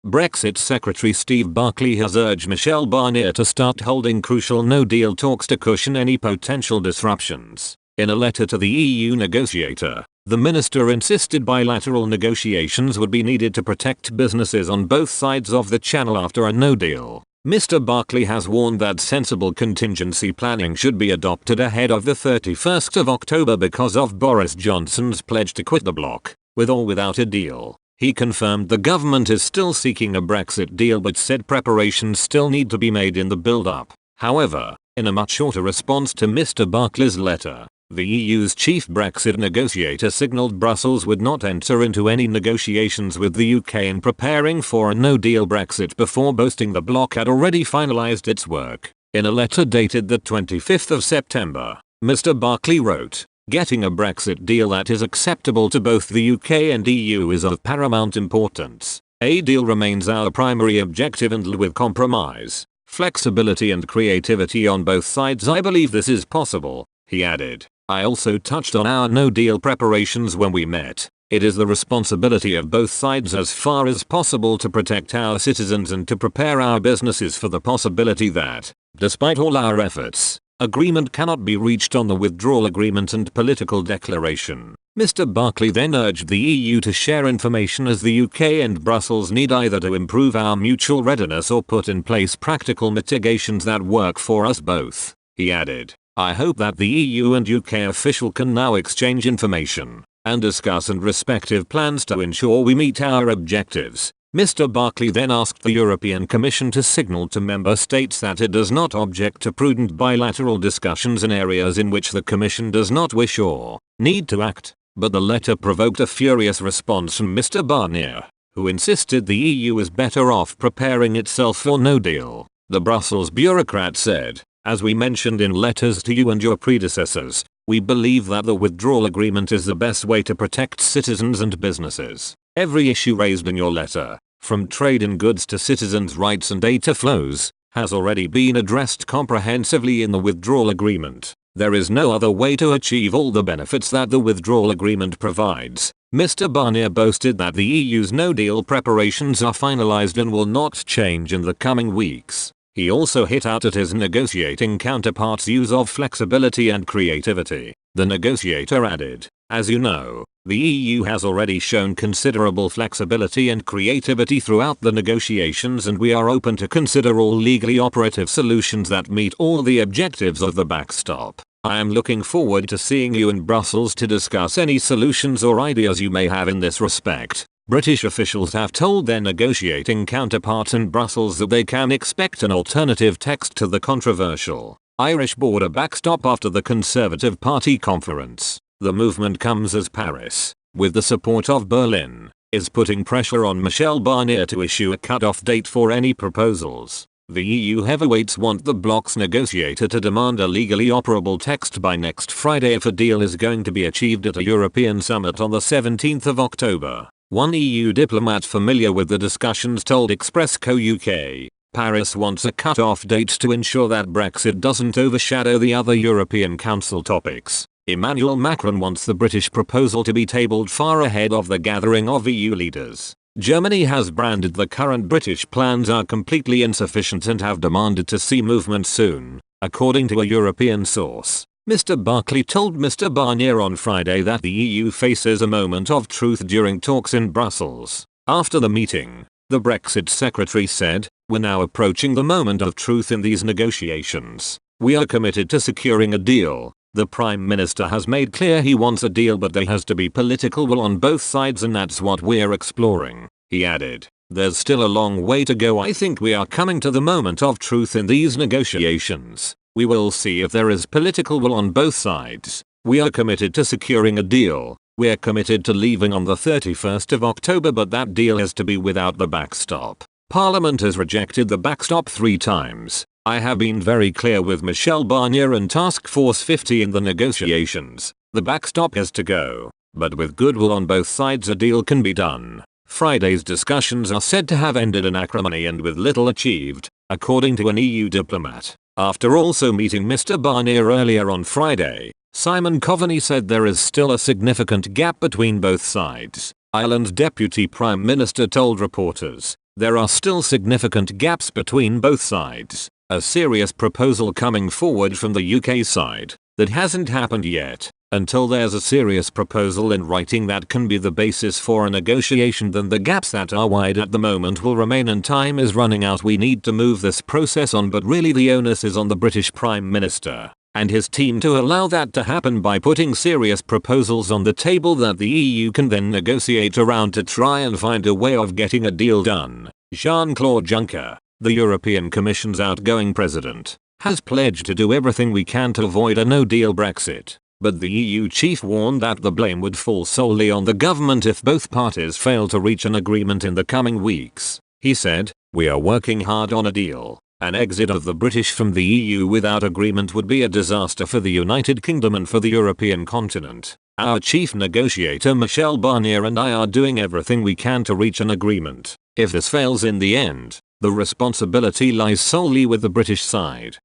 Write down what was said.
Brexit Secretary Steve Barclay has urged Michel Barnier to start holding crucial no-deal talks to cushion any potential disruptions. In a letter to the EU negotiator, the minister insisted bilateral negotiations would be needed to protect businesses on both sides of the channel after a no-deal. Mr. Barclay has warned that sensible contingency planning should be adopted ahead of the 31st of October because of Boris Johnson's pledge to quit the bloc, with or without a deal. He confirmed the government is still seeking a Brexit deal but said preparations still need to be made in the build-up. However, in a much shorter response to Mr. Barclay's letter, the EU's chief Brexit negotiator signalled Brussels would not enter into any negotiations with the UK in preparing for a no-deal Brexit before boasting the bloc had already finalised its work. In a letter dated the 25th of September, Mr. Barclay wrote, "Getting a Brexit deal that is acceptable to both the UK and EU is of paramount importance. A deal remains our primary objective and with compromise, flexibility and creativity on both sides I believe this is possible," he added. "I also touched on our no-deal preparations when we met. It is the responsibility of both sides as far as possible to protect our citizens and to prepare our businesses for the possibility that, despite all our efforts, agreement cannot be reached on the withdrawal agreement and political declaration." Mr. Barclay then urged the EU to share information as the UK and Brussels need either to improve our mutual readiness or put in place practical mitigations that work for us both. He added, "I hope that the EU and UK official can now exchange information and discuss and respective plans to ensure we meet our objectives." Mr. Barclay then asked the European Commission to signal to member states that it does not object to prudent bilateral discussions in areas in which the Commission does not wish or need to act. But the letter provoked a furious response from Mr. Barnier, who insisted the EU is better off preparing itself for no deal. The Brussels bureaucrat said, "As we mentioned in letters to you and your predecessors, we believe that the withdrawal agreement is the best way to protect citizens and businesses. Every issue raised in your letter, from trade in goods to citizens' rights and data flows, has already been addressed comprehensively in the withdrawal agreement. There is no other way to achieve all the benefits that the withdrawal agreement provides." Mr. Barnier boasted that the EU's no-deal preparations are finalized and will not change in the coming weeks. He also hit out at his negotiating counterpart's use of flexibility and creativity. The negotiator added, "As you know, the EU has already shown considerable flexibility and creativity throughout the negotiations and we are open to consider all legally operative solutions that meet all the objectives of the backstop. I am looking forward to seeing you in Brussels to discuss any solutions or ideas you may have in this respect." British officials have told their negotiating counterparts in Brussels that they can expect an alternative text to the controversial Irish border backstop after the Conservative Party conference. The movement comes as Paris, with the support of Berlin, is putting pressure on Michel Barnier to issue a cut-off date for any proposals. The EU heavyweights want the bloc's negotiator to demand a legally operable text by next Friday if a deal is going to be achieved at a European summit on the 17th of October. One EU diplomat familiar with the discussions told Express Co UK, Paris wants a cut-off date to ensure that Brexit doesn't overshadow the other European Council topics. Emmanuel Macron wants the British proposal to be tabled far ahead of the gathering of EU leaders. Germany has branded the current British plans are completely insufficient and have demanded to see movement soon, according to a European source. Mr. Barclay told Mr. Barnier on Friday that the EU faces a moment of truth during talks in Brussels. After the meeting, the Brexit secretary said, "We're now approaching the moment of truth in these negotiations. We are committed to securing a deal. The Prime Minister has made clear he wants a deal but there has to be political will on both sides and that's what we're exploring." He added, "There's still a long way to go. I think we are coming to the moment of truth in these negotiations. We will see if there is political will on both sides. We are committed to securing a deal. We're committed to leaving on the 31st of October but that deal has to be without the backstop. Parliament has rejected the backstop 3 times. I have been very clear with Michel Barnier and Task Force 50 in the negotiations. The backstop has to go. But with goodwill on both sides a deal can be done." Friday's discussions are said to have ended in acrimony and with little achieved, according to an EU diplomat. After also meeting Mr. Barnier earlier on Friday, Simon Coveney said there is still a significant gap between both sides. Ireland's Deputy Prime Minister told reporters, There are still significant gaps between both sides. A serious proposal coming forward from the UK side that hasn't happened yet. Until there's a serious proposal in writing that can be the basis for a negotiation, then the gaps that are wide at the moment will remain and time is running out. We need to move this process on, but really the onus is on the British Prime Minister and his team to allow that to happen by putting serious proposals on the table that the EU can then negotiate around to try and find a way of getting a deal done. Jean-Claude Juncker, the European Commission's outgoing president, has pledged to do everything we can to avoid a no-deal Brexit. But the EU chief warned that the blame would fall solely on the government if both parties fail to reach an agreement in the coming weeks. He said, "We are working hard on a deal. An exit of the British from the EU without agreement would be a disaster for the United Kingdom and for the European continent. Our chief negotiator Michel Barnier and I are doing everything we can to reach an agreement. If this fails in the end, the responsibility lies solely with the British side."